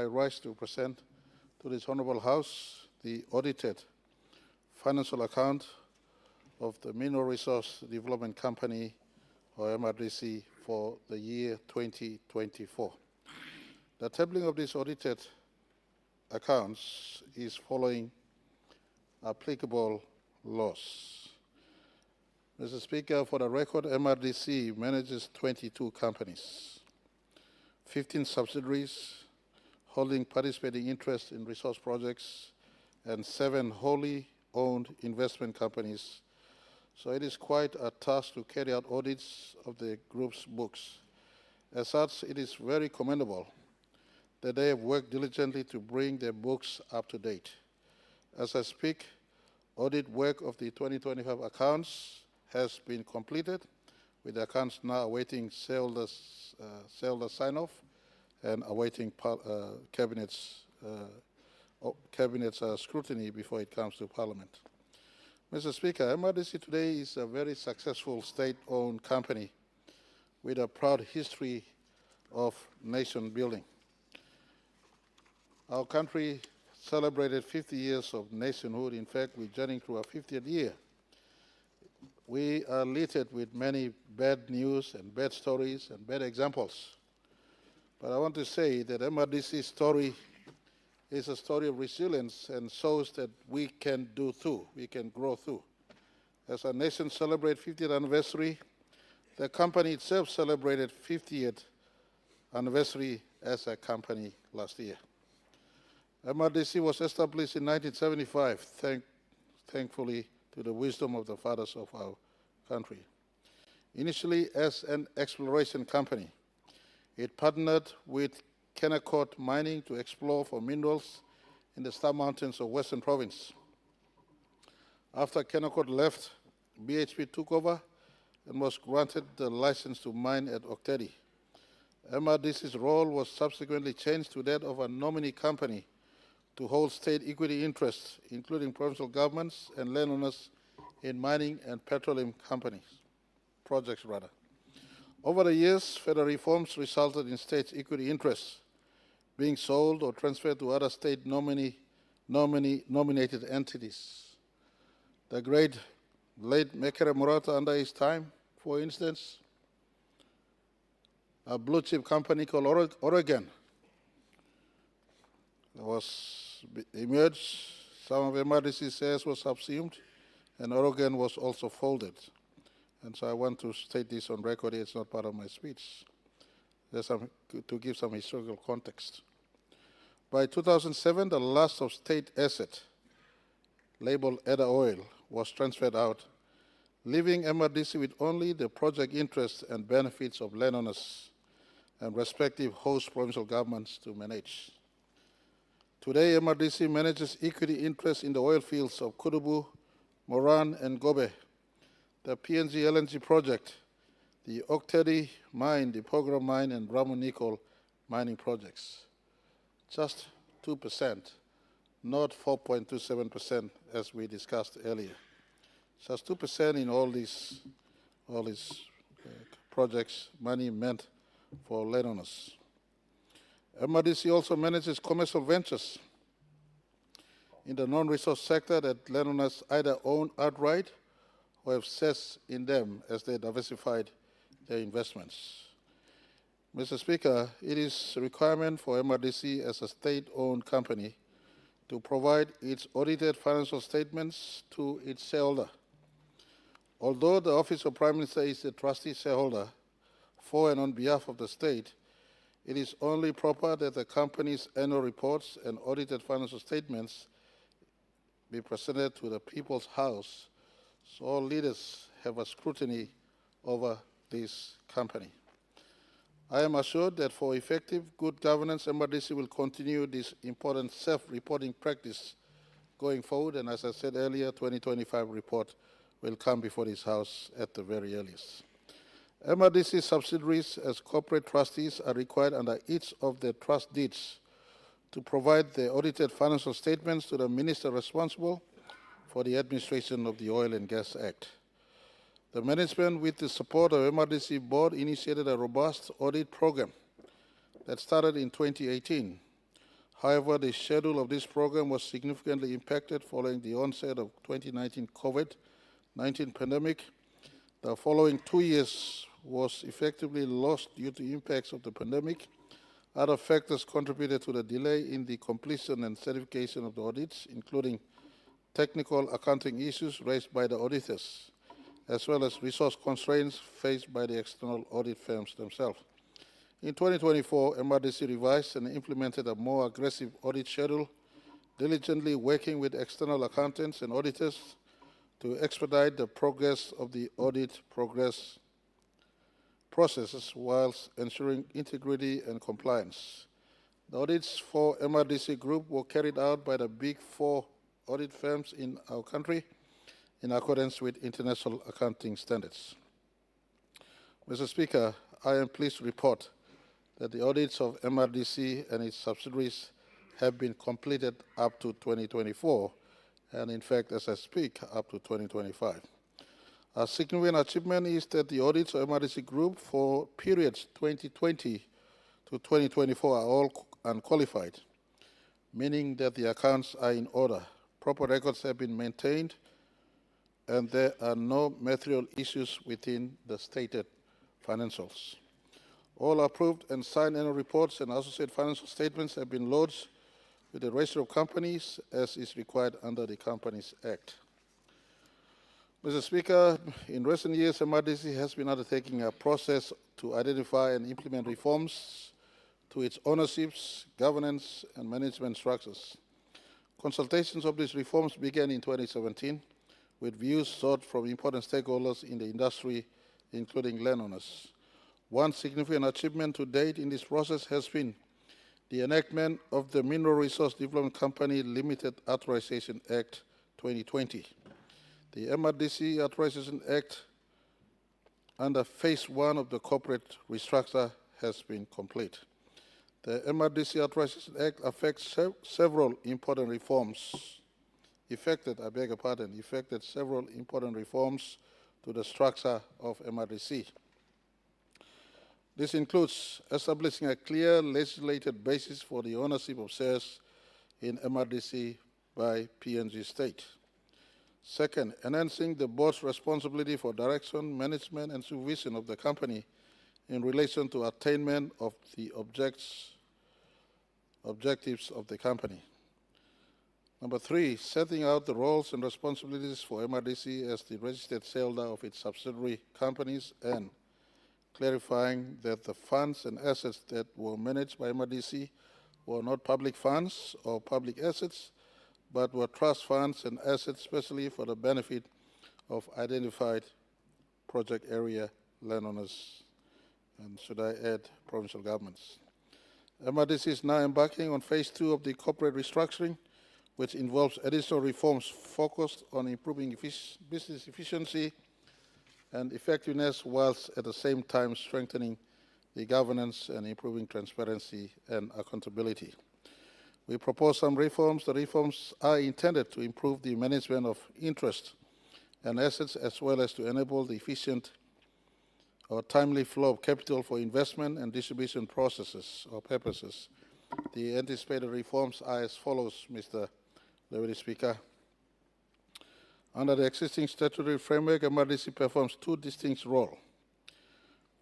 I rise to present to this Honorable House the audited financial account of the Mineral Resource Development Company, or MRDC, for the year 2024. The tabling of these audited accounts is following applicable laws. Mr. Speaker, for the record, MRDC manages 22 companies, 15 subsidiaries holding participating interest in resource projects, and 7 wholly owned investment companies. So it is quite a task to carry out audits of the group's books. As such, it is very commendable that they have worked diligently to bring their books up to date. As I speak, audit work of the 2025 accounts has been completed, with the accounts now awaiting shareholder sign-off and awaiting Cabinet's scrutiny before it comes to Parliament. Mr. Speaker, MRDC today is a very successful state-owned company with a proud history of nation building. Our country celebrated 50 years of nationhood. In fact, we're journeying through our 50th year. We are littered with many bad news and bad stories and bad examples. But I want to say that MRDC's story is a story of resilience and shows that we can do too, we can grow through. As our nation celebrates 50th anniversary, the company itself celebrated 50th anniversary as a company last year. MRDC was established in 1975, thankfully to the wisdom of the fathers of our country. Initially as an exploration company, it partnered with Kennecott Mining to explore for minerals in the Star Mountains of Western Province. After Kennecott left, BHP took over and was granted the license to mine at Audited. MRDC's role was subsequently changed to that of a nominee company to hold state equity interests, including provincial governments and landowners in mining and petroleum projects. Over the years, federal reforms resulted in state equity interests being sold or transferred to other state nominated entities. The great late Mekere Murata, under his time, for instance, a blue chip company called Oregon emerged. Some of MRDC shares were subsumed, and Oregon was also folded. And so I want to state this on record. It's not part of my speech. To give some historical context. By 2007, the last of state asset, labeled Edda Oil, was transferred out, leaving MRDC with only the project interests and benefits of landowners and respective host provincial governments to manage. Today, MRDC manages equity interests in the oil fields of Kutubu, Moran, and Gobe, the PNG LNG project, the Audited mine, the Program mine, and Ramu Nickel mining projects. Just 2%, not 4.27% as we discussed earlier. Just 2% in all these projects, money meant for landowners. MRDC also manages commercial ventures in the non-resource sector that landowners either own outright or have shares in them as they diversified their investments. Mr. Speaker, it is a requirement for MRDC as a state-owned company to provide its audited financial statements to its shareholder. Although the Office of Prime Minister is the trustee shareholder for and on behalf of the state, it is only proper that the company's annual reports and audited financial statements be presented to the People's House so all leaders have a scrutiny over this company. I am assured that for effective good governance, MRDC will continue this important self-reporting practice going forward, and as I said earlier, 2025 report will come before this House at the very earliest. MRDC subsidiaries as corporate trustees are required under each of their trust deeds to provide the audited financial statements to the minister responsible for the administration of the Oil and Gas Act. The management, with the support of MRDC board, initiated a robust audit program that started in 2018 However, the schedule of this program was significantly impacted following the onset of 2019 COVID-19 pandemic. The following 2 years was effectively lost due to impacts of the pandemic. Other factors contributed to the delay in the completion and certification of the audits, including technical accounting issues raised by the auditors, as well as resource constraints faced by the external audit firms themselves. In 2024, MRDC revised and implemented a more aggressive audit schedule, diligently working with external accountants and auditors to expedite the progress of the audit processes whilst ensuring integrity and compliance. The audits for MRDC Group were carried out by the Big Four audit firms in our country in accordance with international accounting standards. Mr. Speaker, I am pleased to report that the audits of MRDC and its subsidiaries have been completed up to 2024, and in fact, as I speak, up to 2025. A significant achievement is that the audits of MRDC Group for periods 2020 to 2024 are all unqualified, meaning that the accounts are in order, proper records have been maintained, and there are no material issues within the stated financials. All approved and signed annual reports and associated financial statements have been lodged with the Register of Companies as is required under the Companies Act. Mr. Speaker, in recent years, MRDC has been undertaking a process to identify and implement reforms to its ownerships, governance, and management structures. Consultations of these reforms began in 2017 with views sought from important stakeholders in the industry, including landowners. One significant achievement to date in this process has been the enactment of the Mineral Resource Development Company Limited Authorization Act 2020. The MRDC Authorization Act under Phase 1 of the corporate restructure has been complete. The MRDC Authorization Act affects several important reforms, effected several important reforms to the structure of MRDC. This includes establishing a clear legislated basis for the ownership of shares in MRDC by PNG State. Second, enhancing the board's responsibility for direction, management, and supervision of the company in relation to attainment of the objectives of the company. Number three, setting out the roles and responsibilities for MRDC as the registered shareholder of its subsidiary companies and clarifying that the funds and assets that were managed by MRDC were not public funds or public assets, but were trust funds and assets especially for the benefit of identified project area landowners, and should I add, provincial governments. MRDC is now embarking on Phase 2 of the corporate restructuring, which involves additional reforms focused on improving business efficiency and effectiveness, whilst at the same time strengthening the governance and improving transparency and accountability. We propose some reforms. The reforms are intended to improve the management of interest and assets, as well as to enable the efficient or timely flow of capital for investment and distribution processes or purposes. The anticipated reforms are as follows, Mr. Deputy Speaker. Under the existing statutory framework, MRDC performs two distinct roles.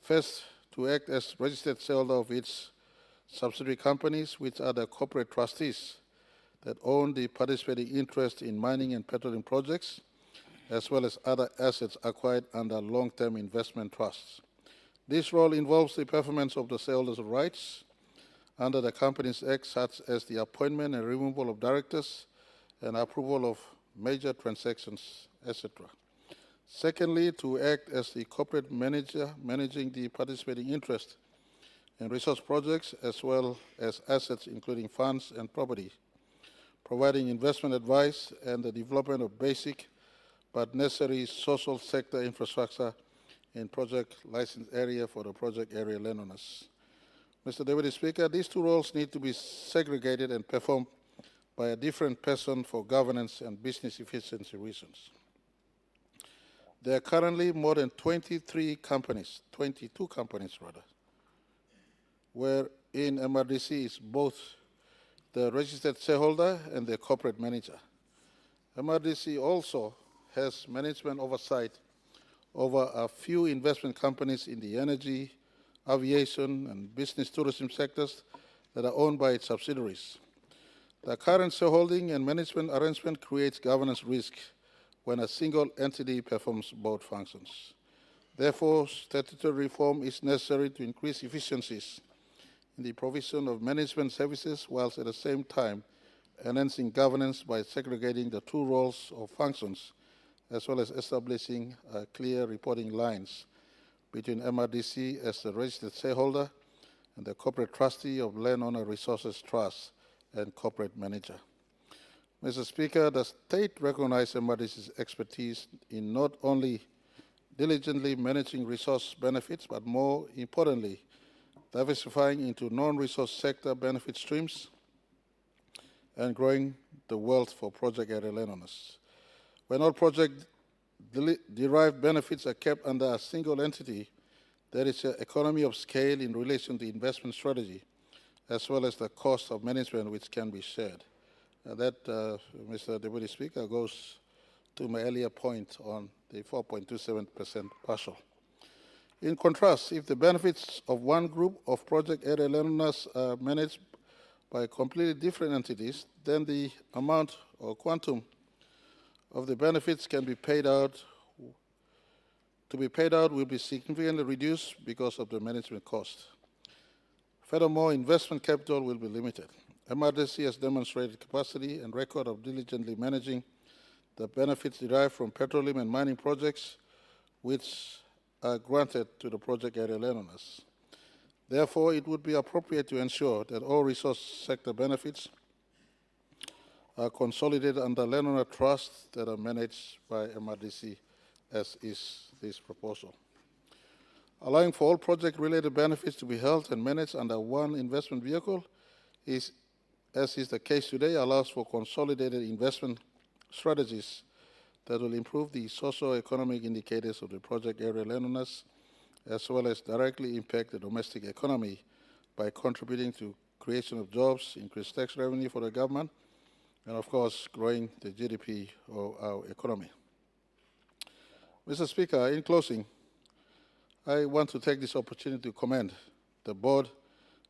First, to act as registered shareholder of its subsidiary companies, which are the corporate trustees that own the participating interest in mining and petroleum projects, as well as other assets acquired under long-term investment trusts. This role involves the performance of the shareholders' rights under the Companies Act, such as the appointment and removal of directors and approval of major transactions, etc. Secondly, to act as the corporate manager managing the participating interest in resource projects as well as assets including funds and property, providing investment advice and the development of basic but necessary social sector infrastructure in project license area for the project area landowners. Mr. Deputy Speaker, these two roles need to be segregated and performed by a different person for governance and business efficiency reasons. There are currently more than 22 companies rather, wherein MRDC is both the registered shareholder, and the corporate manager. MRDC also has management oversight over a few investment companies in the energy, aviation, and business tourism sectors that are owned by its subsidiaries. The current shareholding and management arrangement creates governance risk when a single entity performs both functions. Therefore, statutory reform is necessary to increase efficiencies in the provision of management services, whilst at the same time enhancing governance by segregating the two roles or functions, as well as establishing clear reporting lines between MRDC as the registered shareholder and the corporate trustee of Landowner Resources Trust and corporate manager. Mr. Speaker, the state recognizes MRDC's expertise in not only diligently managing resource benefits, but more importantly, diversifying into non-resource sector benefit streams and growing the wealth for project area landowners. When all project-derived benefits are kept under a single entity, there is an economy of scale in relation to investment strategy, as well as the cost of management which can be shared. That, Mr. Deputy Speaker, goes to my earlier point on the 4.27% partial. In contrast, if the benefits of one group of project area landowners are managed by completely different entities, then the amount or quantum of the benefits to be paid out will be significantly reduced because of the management cost. Furthermore, investment capital will be limited. MRDC has demonstrated capacity and record of diligently managing the benefits derived from petroleum and mining projects which are granted to the project area landowners. Therefore, it would be appropriate to ensure that all resource sector benefits are consolidated under landowner trusts that are managed by MRDC, as is this proposal. Allowing for all project-related benefits to be held and managed under one investment vehicle is, as is the case today, allows for consolidated investment strategies that will improve the socio-economic indicators of the project area landowners, as well as directly impact the domestic economy by contributing to creation of jobs, increased tax revenue for the government, and of course, growing the GDP of our economy. Mr. Speaker, in closing, I want to take this opportunity to commend the board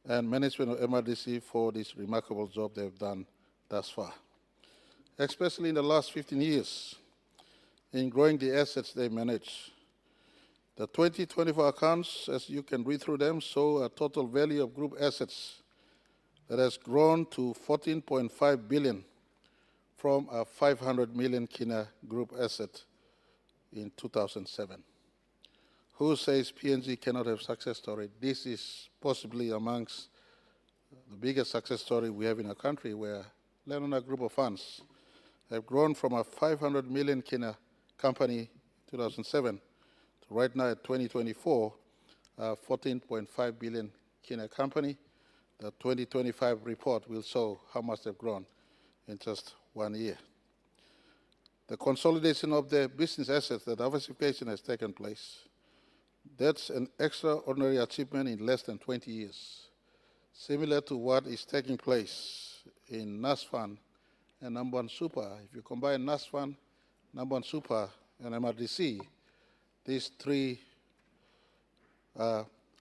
and management of MRDC for this remarkable job they've done thus far, especially in the last 15 years in growing the assets they manage. The 2024 accounts, as you can read through them, show a total value of group assets that has grown to 14.5 billion from a 500 million kina group asset in 2007. Who says PNG cannot have success story? This is possibly amongst the biggest success story we have in our country, where landowner group of funds have grown from a 500 million kina company in 2007 to right now at 2024, a 14.5 billion kina company. The 2025 report will show how much they've grown in just 1 year. The consolidation of their business assets, the diversification has taken place. That's an extraordinary achievement in less than 20 years, similar to what is taking place in NASFAN and Namban Super. If you combine NASFAN, Namban Super, and MRDC, these three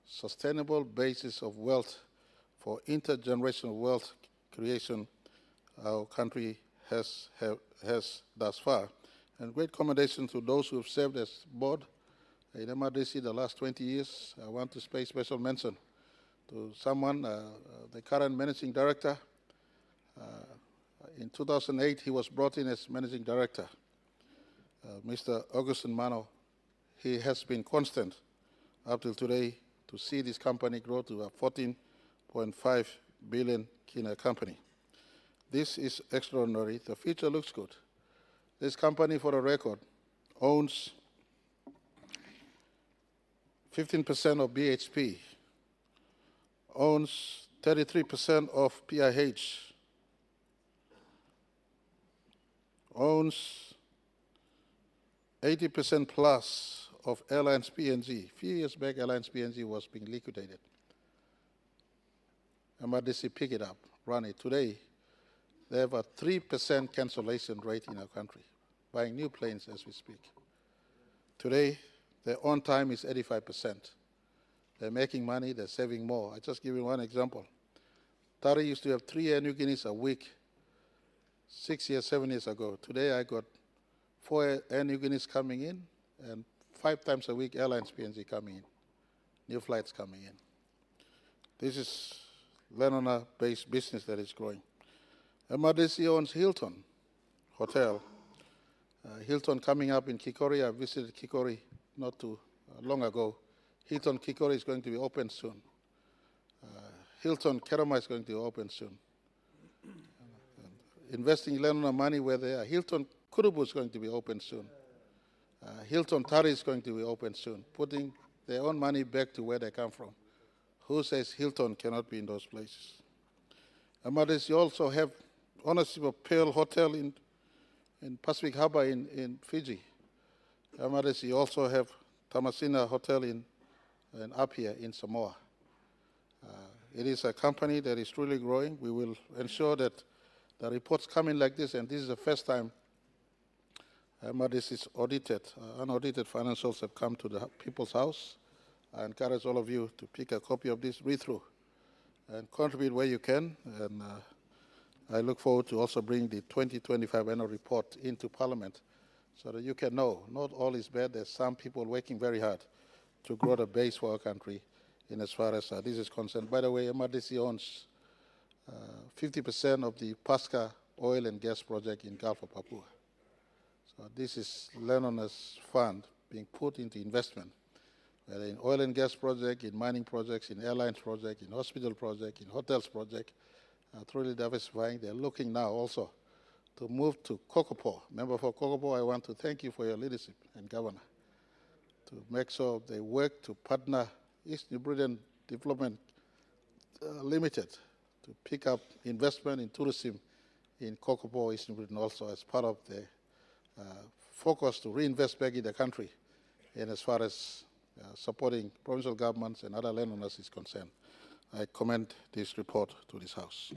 sustainable bases of wealth for intergenerational wealth creation our country has thus far. And great commendation to those who have served as board in MRDC the last 20 years. I want to pay special mention to someone, the current managing director. In 2008, he was brought in as managing director. Mr. Augustin Mano, he has been constant up till today to see this company grow to a 14.5 billion kina company. This is extraordinary. The future looks good. This company, for the record, owns 15% of BHP, owns 33% of PIH, owns 80% plus of Airlines PNG. A few years back, Airlines PNG was being liquidated. MRDC picked it up, run it. Today, They have a 3% cancellation rate in our country, buying new planes as we speak. Today, their on time is 85%. They're making money, they're saving more. I just give you one example. Tari used to have 3 Air Niuguineas a week 6 years, 7 years ago. Today I got 4 Air Niuguineas coming in and 5 times a week airlines PNG coming in, new flights coming in. This is landowner-based business that is growing. MRDC owns Hilton Hotel. Hilton coming up in Kikori. I visited Kikori not too long ago. Hilton Kikori is going to be open soon. Hilton Kerama is going to be open soon. Investing landowner money where they are. Hilton Kurubu is going to be open soon. Hilton Tari is going to be open soon, putting their own money back to where they come from. Who says Hilton cannot be in those places? MRDC also have ownership of Pearl Hotel in Pacific Harbor in Fiji. MRDC also have Tamasina Hotel in Apia in Samoa. It is a company that is truly growing. We will ensure that the reports come in like this, and this is the first time MRDC is audited. Unaudited financials have come to the People's House. I encourage all of you to pick a copy of this, read through, and contribute where you can. And I look forward to also bring the 2025 annual report into Parliament so that you can know not all is bad. There's some people working very hard to grow the base for our country in as far as this is concerned. By the way, MRDC owns 50% of the Pasca oil and gas project in Gulf of Papua. So this is landowners' fund being put into investment, whether in oil and gas project, in mining projects, in airlines project, in hospital project, in hotels project, truly diversifying. They're looking now also to move to Kokopo. Member for Kokopo, I want to thank you for your leadership and governor to make sure they work to partner East New Britain Development Limited to pick up investment in tourism in Kokopo, East New Britain also as part of the focus to reinvest back in the country and as far as supporting provincial governments and other landowners is concerned. I commend this report to this House.